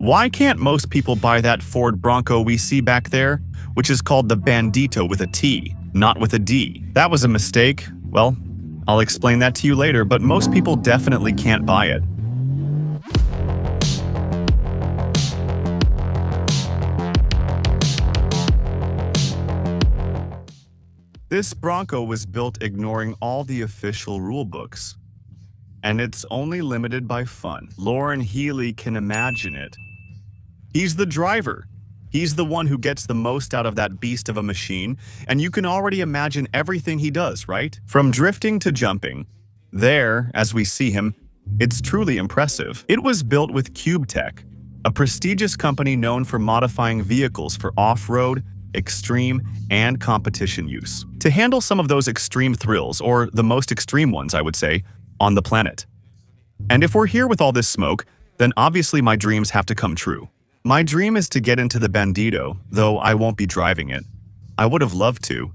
Why can't most people buy that Ford Bronco we see back there, which is called the Bandito with a T, not with a D? That was a mistake. Well, I'll explain that to you later, but most people definitely can't buy it. This Bronco was built ignoring all the official rulebooks, and it's only limited by fun. Lauren Healy can imagine it. He's the driver. He's the one who gets the most out of that beast of a machine, and you can already imagine everything he does, right? From drifting to jumping. There, as we see him, it's truly impressive. It was built with Cube Tech, a prestigious company known for modifying vehicles for off-road, extreme, and competition use. To handle some of those extreme thrills, or the most extreme ones, I would say, on the planet. And if we're here with all this smoke, then obviously my dreams have to come true. My dream is to get into the Bandito, though I won't be driving it. I would have loved to.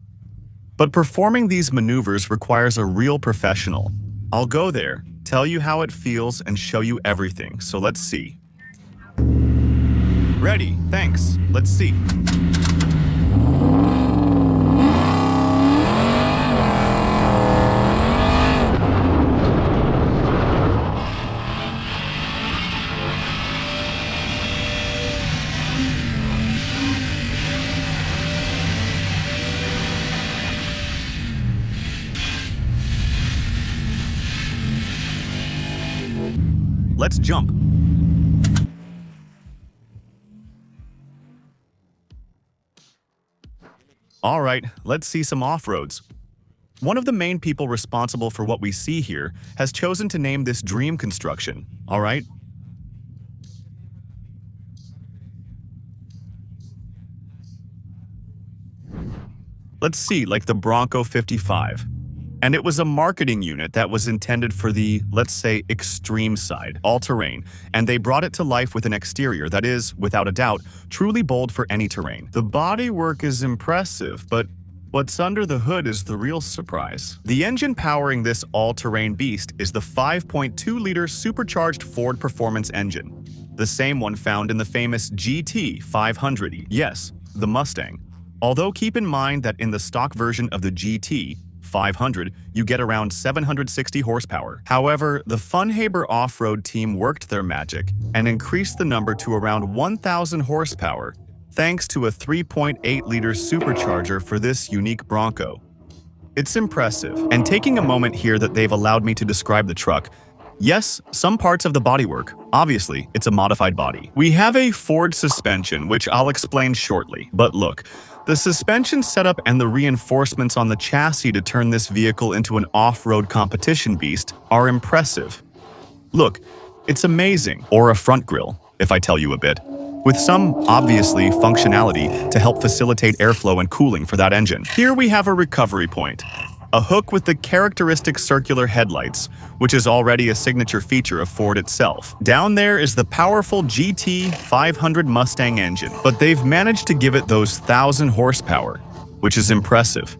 But performing these maneuvers requires a real professional. I'll go there, tell you how it feels, and show you everything, so let's see. Ready, thanks. Let's see. Let's jump. All right, let's see some off-roads. One of the main people responsible for what we see here has chosen to name this dream construction, all right? Let's see, like the Bronco 55. And it was a marketing unit that was intended for the, let's say, extreme side, all-terrain, and they brought it to life with an exterior that is, without a doubt, truly bold for any terrain. The bodywork is impressive, but what's under the hood is the real surprise. The engine powering this all-terrain beast is the 5.2-liter supercharged Ford Performance engine, the same one found in the famous GT 500. Yes, the Mustang. Although keep in mind that in the stock version of the GT 500, you get around 760 horsepower. However, the Funhaber off-road team worked their magic and increased the number to around 1,000 horsepower thanks to a 3.8-liter supercharger for this unique Bronco. It's impressive, and taking a moment here that they've allowed me to describe the truck, yes, some parts of the bodywork. Obviously, it's a modified body. We have a Ford suspension, which I'll explain shortly, but look, the suspension setup and the reinforcements on the chassis to turn this vehicle into an off-road competition beast are impressive. Look, it's amazing, or a front grille, if I tell you a bit, with some, obviously, functionality to help facilitate airflow and cooling for that engine. Here we have a recovery point, a hook with the characteristic circular headlights, which is already a signature feature of Ford itself. Down there is the powerful GT 500 Mustang engine, but they've managed to give it those 1,000 horsepower, which is impressive.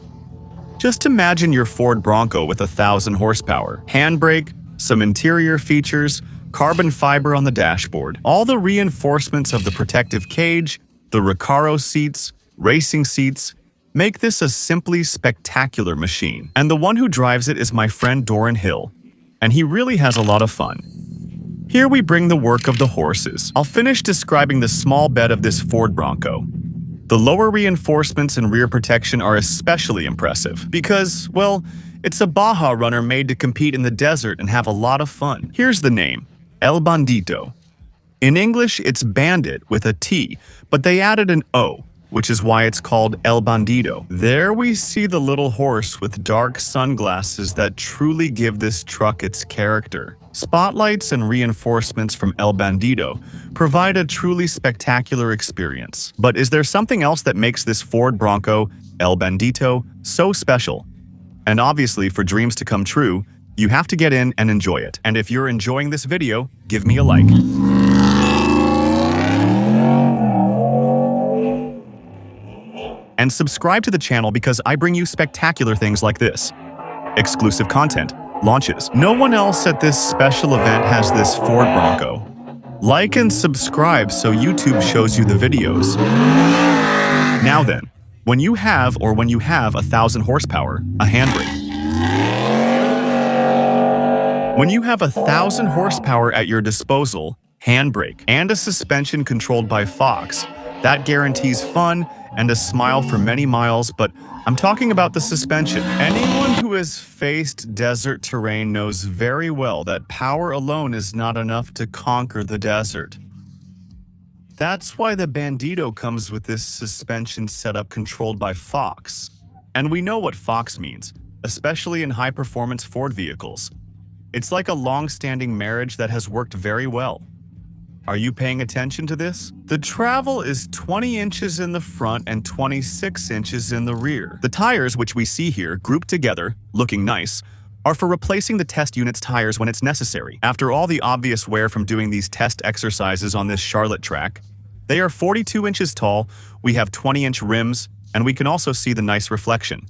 Just imagine your Ford Bronco with 1,000 horsepower, handbrake, some interior features, carbon fiber on the dashboard, all the reinforcements of the protective cage, the Recaro seats, racing seats, make this a simply spectacular machine. And the one who drives it is my friend Doran Hill, and he really has a lot of fun. Here we bring the work of the horses. I'll finish describing the small bed of this Ford Bronco. The lower reinforcements and rear protection are especially impressive because, well, it's a Baja runner made to compete in the desert and have a lot of fun. Here's the name, El Bandito. In English, it's bandit with a T, but they added an O, which is why it's called El Bandito. There we see the little horse with dark sunglasses that truly give this truck its character. Spotlights and reinforcements from El Bandito provide a truly spectacular experience. But is there something else that makes this Ford Bronco, El Bandito, so special? And obviously, for dreams to come true, you have to get in and enjoy it. And if you're enjoying this video, give me a like. And subscribe to the channel because I bring you spectacular things like this. Exclusive content, launches. No one else at this special event has this Ford Bronco. Like and subscribe so YouTube shows you the videos. Now then, when you have 1,000 horsepower, a handbrake. When you have 1,000 horsepower at your disposal, handbrake, and a suspension controlled by Fox, that guarantees fun and a smile for many miles, but I'm talking about the suspension. Anyone who has faced desert terrain knows very well that power alone is not enough to conquer the desert. That's why the Bandito comes with this suspension setup controlled by Fox. And we know what Fox means, especially in high-performance Ford vehicles. It's like a long-standing marriage that has worked very well. Are you paying attention to this? The travel is 20 inches in the front and 26 inches in the rear. The tires, which we see here, grouped together, looking nice, are for replacing the test unit's tires when it's necessary. After all the obvious wear from doing these test exercises on this Charlotte track, they are 42 inches tall, we have 20-inch rims, and we can also see the nice reflection.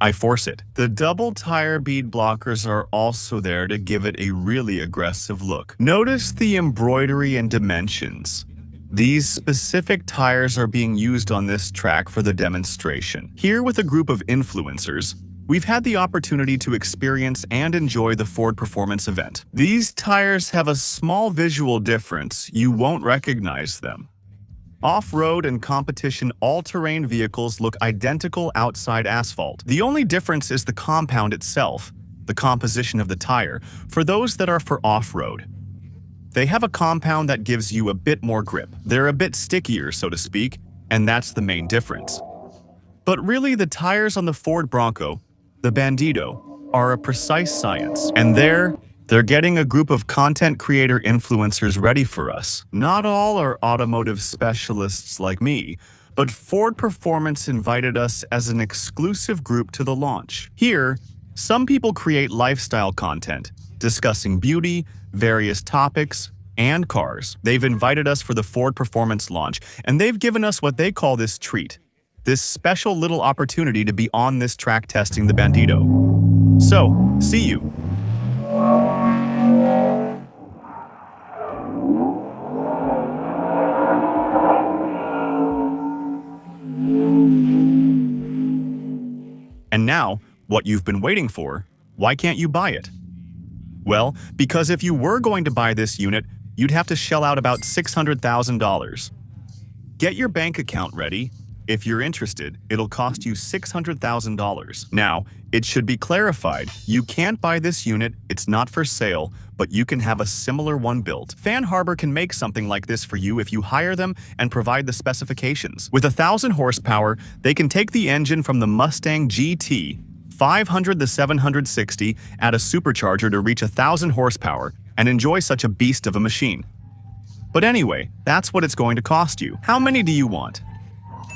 I force it. The double tire bead blockers are also there to give it a really aggressive look. Notice the embroidery and dimensions. These specific tires are being used on this track for the demonstration. Here with a group of influencers, we've had the opportunity to experience and enjoy the Ford Performance event. These tires have a small visual difference. You won't recognize them. Off-road and competition all-terrain vehicles look identical outside asphalt. The only difference is the compound itself, the composition of the tire, for those that are for off-road. They have a compound that gives you a bit more grip. They're a bit stickier, so to speak, and that's the main difference. But really, the tires on the Ford Bronco, the Bandito, are a precise science. And they're getting a group of content creator influencers ready for us. Not all are automotive specialists like me, but Ford Performance invited us as an exclusive group to the launch. Here, some people create lifestyle content, discussing beauty, various topics, and cars. They've invited us for the Ford Performance launch, and they've given us what they call this treat, this special little opportunity to be on this track testing the Bandito. So, see you. And now, what you've been waiting for, why can't you buy it? Well, because if you were going to buy this unit, you'd have to shell out about $600,000. Get your bank account ready. If you're interested, it'll cost you $600,000. Now, it should be clarified, you can't buy this unit, it's not for sale, but you can have a similar one built. Fan Harbor can make something like this for you if you hire them and provide the specifications. With 1,000 horsepower, they can take the engine from the Mustang GT 500 to 760, add a supercharger to reach 1,000 horsepower, and enjoy such a beast of a machine. But anyway, that's what it's going to cost you. How many do you want?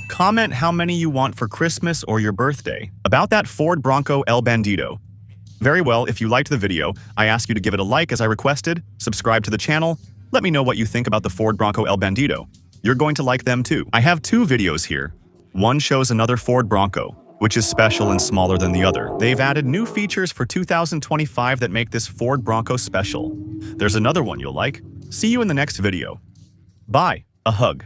Comment how many you want for Christmas or your birthday. About that Ford Bronco El Bandito. Very well, if you liked the video, I ask you to give it a like as I requested, subscribe to the channel, let me know what you think about the Ford Bronco El Bandito. You're going to like them too. I have two videos here. One shows another Ford Bronco, which is special and smaller than the other. They've added new features for 2025 that make this Ford Bronco special. There's another one you'll like. See you in the next video. Bye. A hug.